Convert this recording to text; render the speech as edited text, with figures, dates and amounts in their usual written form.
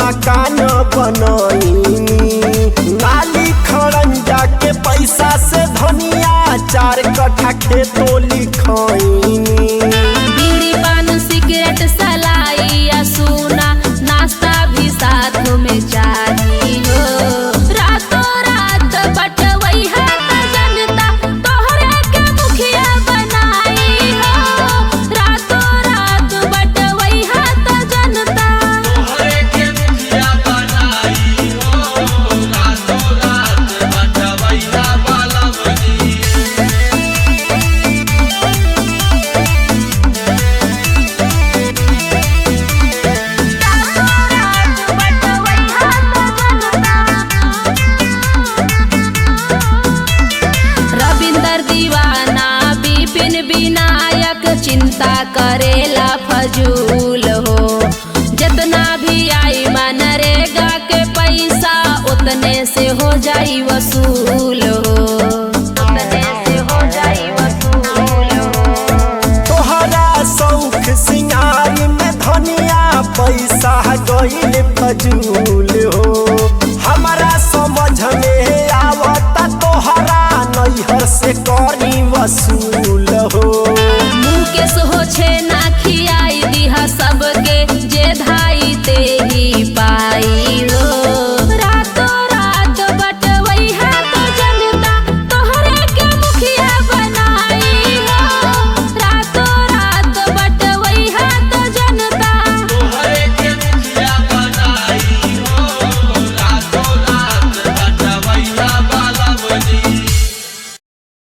मकान बनईनी। नाली खड़ंजा के पैसा से धनिया 4 कट्ठा खेतो लिखईनी। बीड़ी पान सिगरेट सलाई या सोना नाश्ता भी साथ में चाहिए हो। रातों रात बटवई है जनता तोहरे के मुखिया बनाई हो। रातों रात बटवई है जनता तोहरे के मुखिया बनाई हो। रातों रात बटवैया वाला बनी। रविंदर दीवाना विपिन विनायक चिंता करेला फजूल हो। जितना भी आई मनरेगा के पैसा उतने से हो जाई वसूल हो। उतने से हो जाई वसूल हो। तोहरा शौक सिंगारी में धनिया पैसा गईल फजूल हो। हमारा समझ में आवता तोहरा नैहर से करी वसूल।